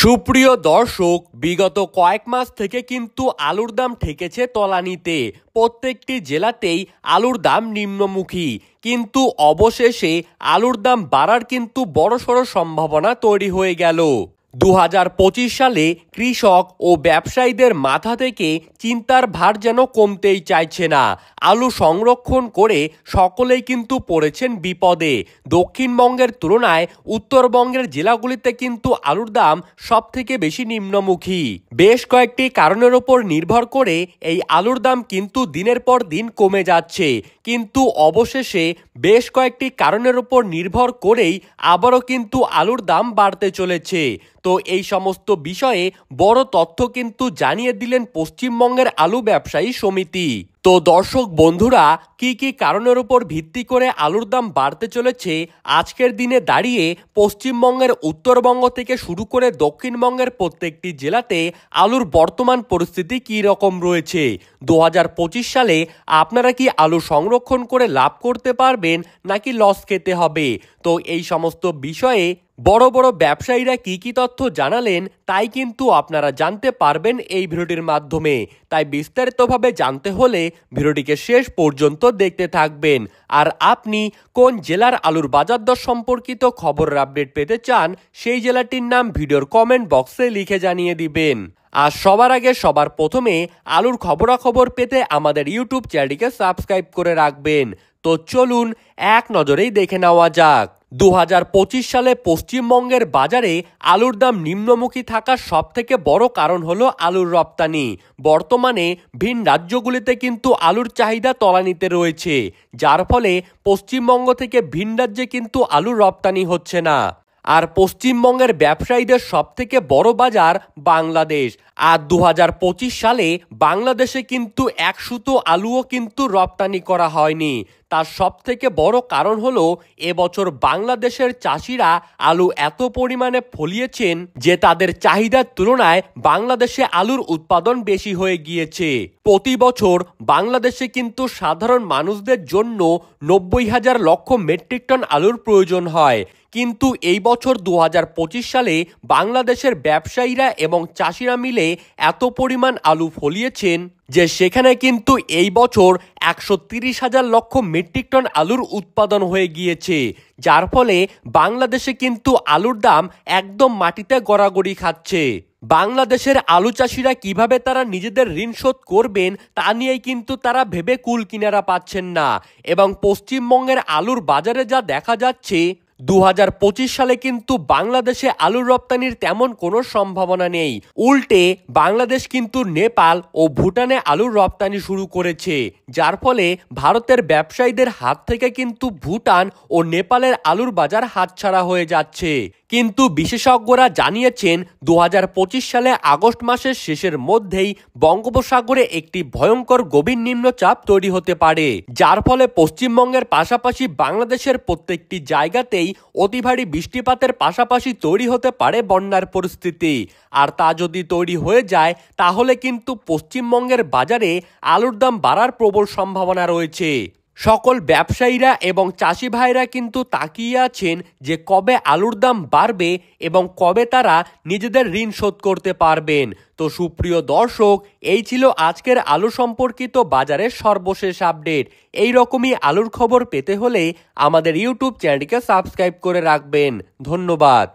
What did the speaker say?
সুপ্রিয় দর্শক, বিগত কয়েক মাস থেকে কিন্তু আলুর দাম ঠেকেছে তলানিতে। প্রত্যেকটি জেলাতেই আলুর দাম নিম্নমুখী, কিন্তু অবশেষে আলুর দাম বাড়ার কিন্তু বড়সড় সম্ভাবনা তৈরি হয়ে গেল। 2025 সালে কৃষক ও ব্যবসায়ীদের মাথা থেকে চিন্তার ভার যেন কমতেই চাইছে না। আলু সংরক্ষণ করে সকলেই কিন্তু পড়েছেন বিপদে। দক্ষিণবঙ্গের তুলনায় উত্তরবঙ্গের জেলাগুলিতে কিন্তু আলুর দাম সব থেকে বেশি নিম্নমুখী। বেশ কয়েকটি কারণের ওপর নির্ভর করে এই আলুর দাম কিন্তু দিনের পর দিন কমে যাচ্ছে, কিন্তু অবশেষে বেশ কয়েকটি কারণের উপর নির্ভর করেই আবারও কিন্তু আলুর দাম বাড়তে চলেছে। তো এই সমস্ত বিষয়ে বড় তথ্য কিন্তু জানিয়ে দিলেন পশ্চিমবঙ্গের আলু ব্যবসায়ী সমিতি। তো দর্শক বন্ধুরা, কি কি কারণের উপর ভিত্তি করে আলুর দাম বাড়তে চলেছে আজকের দিনে দাঁড়িয়ে পশ্চিমবঙ্গের উত্তরবঙ্গ থেকে শুরু করে দক্ষিণবঙ্গের প্রত্যেকটি জেলাতে আলুর বর্তমান পরিস্থিতি কী রকম রয়েছে, 2025 সালে আপনারা কি আলু সংরক্ষণ করে লাভ করতে পারবেন নাকি লস খেতে হবে, তো এই সমস্ত বিষয়ে বড় বড় ব্যবসায়ীরা কি কি তথ্য জানালেন তাই কিন্তু আপনারা জানতে পারবেন এই ভিডিওটির মাধ্যমে। তাই বিস্তারিতভাবে জানতে হলে ভিডিওটিকে শেষ পর্যন্ত দেখতে থাকবেন। আর আপনি কোন জেলার আলুর বাজার দর সম্পর্কিত খবরের আপডেট পেতে চান সেই জেলাটির নাম ভিডিওর কমেন্ট বক্সে লিখে জানিয়ে দিবেন। আর সবার আগে সবার প্রথমে আলুর খবরাখবর পেতে আমাদের ইউটিউব চ্যানেলটিকে সাবস্ক্রাইব করে রাখবেন। তো চলুন এক নজরেই দেখে নেওয়া যাক। 2025 সালে পশ্চিমবঙ্গের বাজারে আলুর দাম নিম্নমুখী থাকার সবথেকে বড় কারণ হলো আলুর রপ্তানি। বর্তমানে ভিন রাজ্যগুলিতে কিন্তু আলুর চাহিদা তলানিতে রয়েছে, যার ফলে পশ্চিমবঙ্গ থেকে ভিন রাজ্যে কিন্তু আলুর রপ্তানি হচ্ছে না। আর পশ্চিমবঙ্গের ব্যবসায়ীদের সবথেকে বড় বাজার বাংলাদেশ। আর 2025 সালে বাংলাদেশে কিন্তু এক সুতো আলুও কিন্তু রপ্তানি করা হয়নি। তার সবথেকে বড় কারণ হলো এবছর বাংলাদেশের চাষিরা আলু এত পরিমাণে ফলিয়েছেন যে তাদের চাহিদার তুলনায় বাংলাদেশে আলুর উৎপাদন বেশি হয়ে গিয়েছে। প্রতি বছর বাংলাদেশে কিন্তু সাধারণ মানুষদের জন্য 90,000 লক্ষ মেট্রিক টন আলুর প্রয়োজন হয়, কিন্তু এই বছর 2025 সালে বাংলাদেশের ব্যবসায়ীরা এবং চাষিরা মিলে এত পরিমাণ আলু ফলিয়েছেন যে সেখানে কিন্তু এই বছর 130,000 লক্ষ মেট্রিক টন আলুর উৎপাদন হয়ে গিয়েছে, যার ফলে বাংলাদেশে কিন্তু আলুর দাম একদম মাটিতে গড়াগড়ি খাচ্ছে। বাংলাদেশের আলু চাষিরা কিভাবে তারা নিজেদের ঋণ শোধ করবেন তা নিয়েই কিন্তু তারা ভেবে কুল কিনারা পাচ্ছেন না। এবং পশ্চিমবঙ্গের আলুর বাজারে যা দেখা যাচ্ছে, 2025 সালে কিন্তু বাংলাদেশে আলুর রপ্তানির তেমন কোনো সম্ভাবনা নেই। উল্টে বাংলাদেশ কিন্তু নেপাল ও ভুটানে আলুর রপ্তানি শুরু করেছে, যার ফলে ভারতের ব্যবসায়ীদের হাত থেকে কিন্তু ভুটান ও নেপালের আলুর বাজার হাতছাড়া হয়ে যাচ্ছে। কিন্তু বিশেষজ্ঞরা জানিয়েছেন 2025 সালে আগস্ট মাসের শেষের মধ্যেই বঙ্গোপসাগরে একটি ভয়ঙ্কর গভীর নিম্নচাপ তৈরি হতে পারে, যার ফলে পশ্চিমবঙ্গের পাশাপাশি বাংলাদেশের প্রত্যেকটি জায়গাতেই অতি ভারী বৃষ্টিপাতের পাশাপাশি তৈরি হতে পারে বন্যার পরিস্থিতি। আর তা যদি তৈরি হয়ে যায় তাহলে কিন্তু পশ্চিমবঙ্গের বাজারে আলুর দাম বাড়ার প্রবল সম্ভাবনা রয়েছে। সকল ব্যবসায়ীরা এবং চাষি ভাইরা কিন্তু তাকিয়ে আছেন যে কবে আলুর দাম বাড়বে এবং কবে তারা নিজেদের ঋণ শোধ করতে পারবেন। তো সুপ্রিয় দর্শক, এই ছিল আজকের আলু সম্পর্কিত বাজারের সর্বশেষ আপডেট। এই রকমই আলুর খবর পেতে হলে আমাদের ইউটিউব চ্যানেলটিকে সাবস্ক্রাইব করে রাখবেন। ধন্যবাদ।